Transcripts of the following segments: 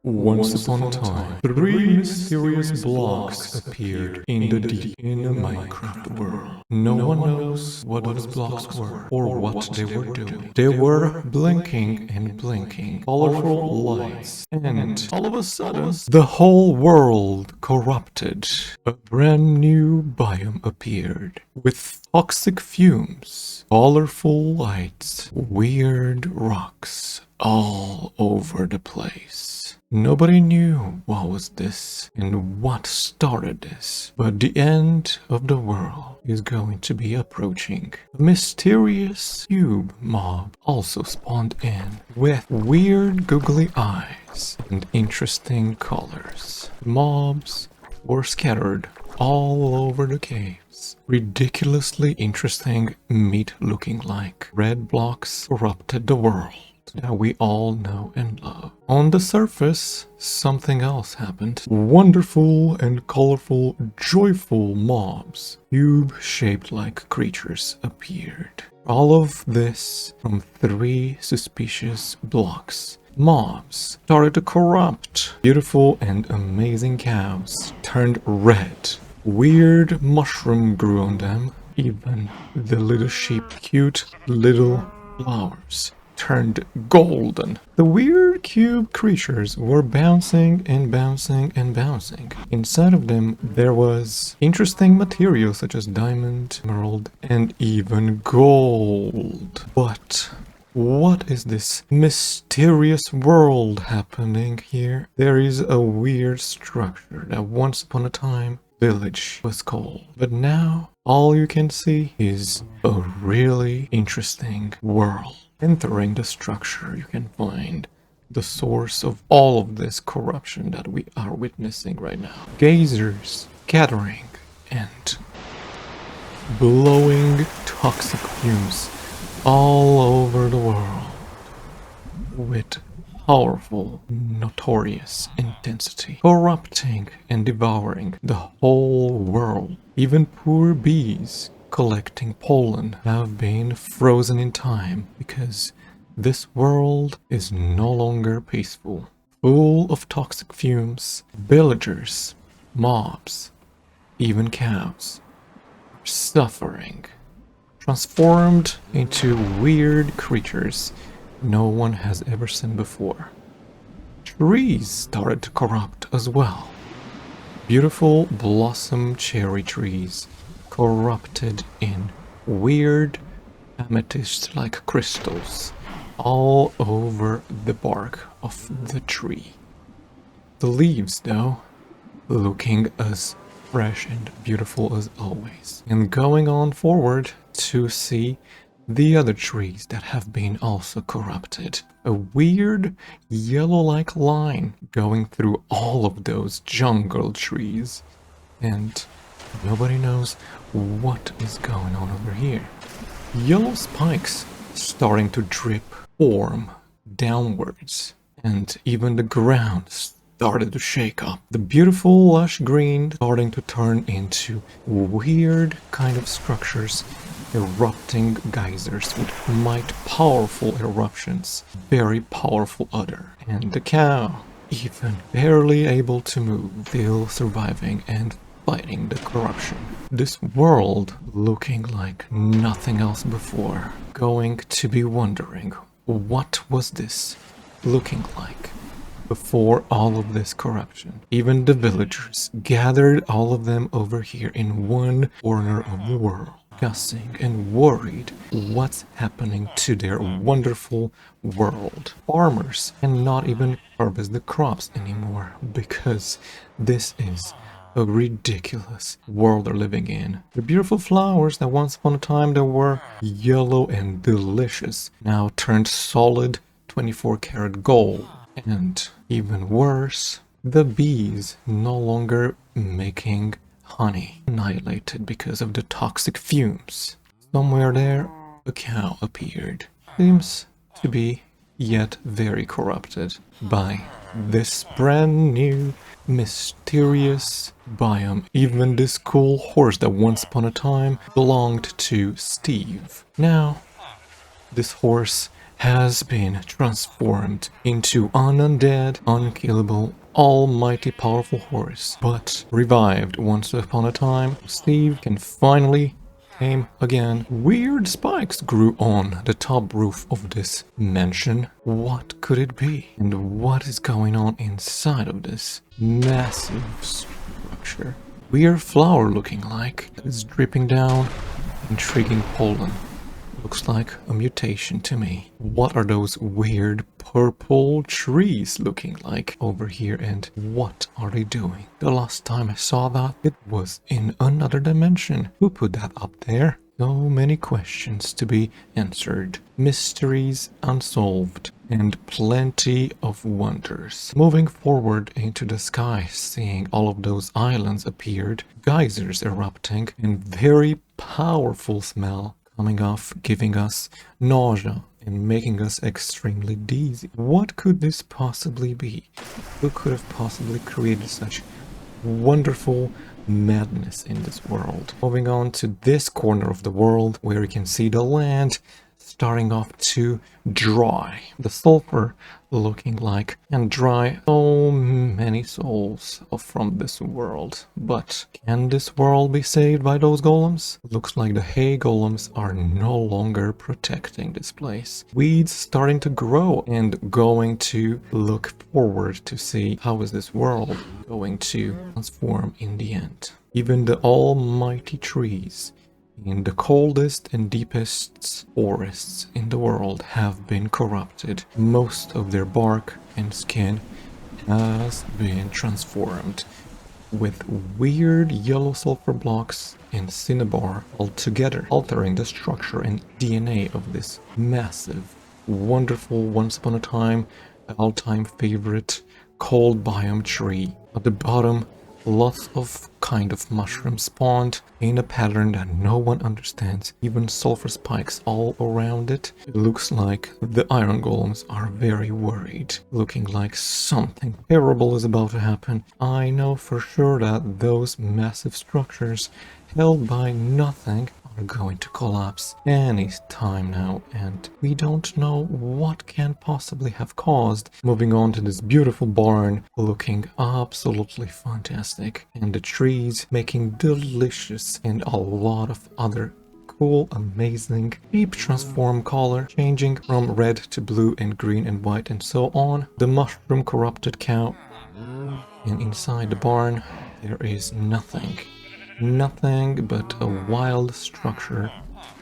Once upon a time, three mysterious blocks appeared in the deep in the Minecraft world. No one knows what those blocks were or what they were doing. They were blinking and blinking, colorful lights, and all of a sudden, the whole world corrupted. A brand new biome appeared with toxic fumes, colorful lights, weird rocks all over the place. Nobody knew what was this and what started this, but the end of the world is going to be approaching. A mysterious cube mob also spawned in with weird googly eyes and interesting colors. Mobs were scattered all over the caves. Ridiculously interesting meat looking like red blocks corrupted the world that we all know and love. On the surface, something else happened. Wonderful and colorful, joyful mobs, cube-shaped like creatures appeared. All of this from three suspicious blocks. Mobs started to corrupt. Beautiful and amazing cows turned red. Weird mushroom grew on them. Even the little sheep, cute little flowers, turned golden. The weird cube creatures were bouncing and bouncing and bouncing. Inside of them there was interesting materials such as diamond, emerald, and even gold. But what is this mysterious world happening here? There is a weird structure that once upon a time village was called, but now all you can see is a really interesting world. Entering the structure, you can find the source of all of this corruption that we are witnessing right now. Gazers gathering and blowing toxic fumes all over the world with powerful, notorious intensity, corrupting and devouring the whole world. Even poor bees collecting pollen have been frozen in time because this world is no longer peaceful. Full of toxic fumes, villagers, mobs, even cows are suffering, transformed into weird creatures no one has ever seen before. Trees started to corrupt as well. Beautiful blossom cherry trees corrupted in weird amethyst-like crystals all over the bark of the tree. The leaves, though, looking as fresh and beautiful as always. And going on forward to see the other trees that have been also corrupted. A weird yellow-like line going through all of those jungle trees. And nobody knows what is going on over here. Yellow spikes starting to drip, form downwards, and even the ground started to shake up. The beautiful lush green starting to turn into weird kind of structures, erupting geysers with might powerful eruptions, very powerful udder. And the cow, even barely able to move, still surviving and fighting the corruption. This world looking like nothing else before. Going to be wondering, what was this looking like before all of this corruption? Even the villagers gathered all of them over here in one corner of the world, discussing and worried what's happening to their wonderful world. Farmers cannot even harvest the crops anymore because this is a ridiculous world they're living in. The beautiful flowers that once upon a time they were yellow and delicious now turned solid 24-karat gold. And even worse, the bees no longer making honey, annihilated because of the toxic fumes. Somewhere there, a cow appeared. Seems to be yet very corrupted by this brand new mysterious biome. Even this cool horse that once upon a time belonged to Steve. Now, this horse has been transformed into an undead, unkillable, almighty powerful horse, but revived once upon a time. Steve can finally came again. Weird spikes grew on the top roof of this mansion. What could it be? And what is going on inside of this massive structure? Weird flower looking like that is dripping down, intriguing pollen. Looks like a mutation to me. What are those weird purple trees looking like over here, and what are they doing? The last time I saw that, it was in another dimension. Who put that up there? So many questions to be answered, mysteries unsolved, and plenty of wonders. Moving forward into the sky, seeing all of those islands appeared, geysers erupting, and very powerful smell coming off, giving us nausea and making us extremely dizzy. What could this possibly be? Who could have possibly created such wonderful madness in this world? Moving on to this corner of the world where you can see the land starting off to dry. The sulfur looking like and dry so many souls from this world. But can this world be saved by those golems? Looks like the hay golems are no longer protecting this place. Weeds starting to grow and going to look forward to see how is this world going to transform in the end. Even the almighty trees in the coldest and deepest forests in the world have been corrupted. Most of their bark and skin has been transformed with weird yellow sulfur blocks and cinnabar altogether, altering the structure and DNA of this massive, wonderful, once upon a time, all-time favorite cold biome tree. At the bottom, lots of kind of mushrooms spawned in a pattern that no one understands. Even sulfur spikes all around it. It looks like the iron golems are very worried, looking like something terrible is about to happen. I know for sure that those massive structures held by nothing are going to collapse any time now, and we don't know what can possibly have caused. Moving on to this beautiful barn looking absolutely fantastic, and the trees making delicious, and a lot of other cool, amazing deep transform color, changing from red to blue and green and white and so on. The mushroom corrupted cow, and inside the barn there is nothing. Nothing but a wild structure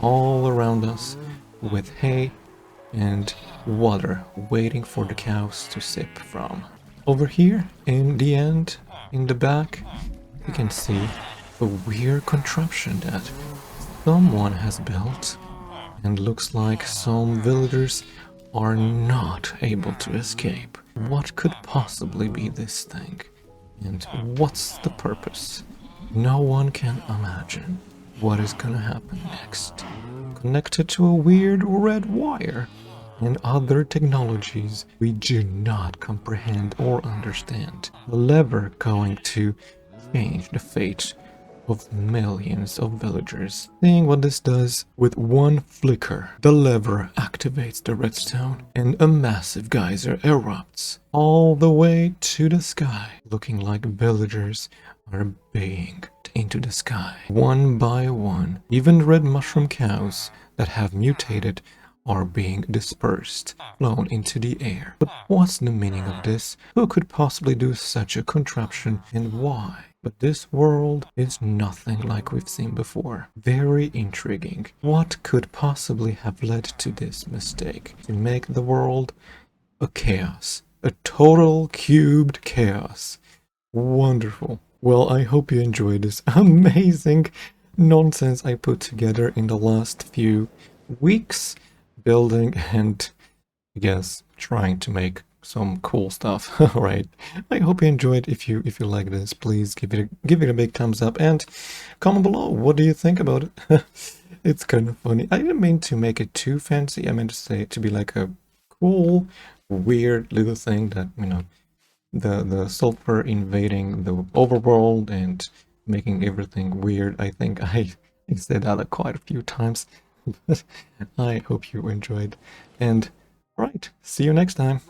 all around us with hay and water waiting for the cows to sip from. Over here, in the end, in the back, you can see a weird contraption that someone has built, and looks like some villagers are not able to escape. What could possibly be this thing? And what's the purpose? No one can imagine what is gonna happen next. Connected to a weird red wire and other technologies we do not comprehend or understand. A lever going to change the fate of millions of villagers. Seeing what this does, with one flicker, the lever activates the redstone and a massive geyser erupts all the way to the sky, looking like villagers are baying into the sky. One by one, even red mushroom cows that have mutated are being dispersed, flown into the air. But what's the meaning of this? Who could possibly do such a contraption, and why? But this world is nothing like we've seen before. Very intriguing. What could possibly have led to this mistake? To make the world a chaos. A total cubed chaos. Wonderful. Well, I hope you enjoyed this amazing nonsense I put together in the last few weeks, building and, I guess, trying to make some cool stuff. Alright, I hope you enjoyed. If you like this, please give it a big thumbs up and comment below. What do you think about it? It's kind of funny. I didn't mean to make it too fancy. I meant to say it to be like a cool, weird little thing that, you know, the sulfur invading the overworld and making everything weird. I think I said that quite a few times, but I hope you enjoyed. And Right, see you next time.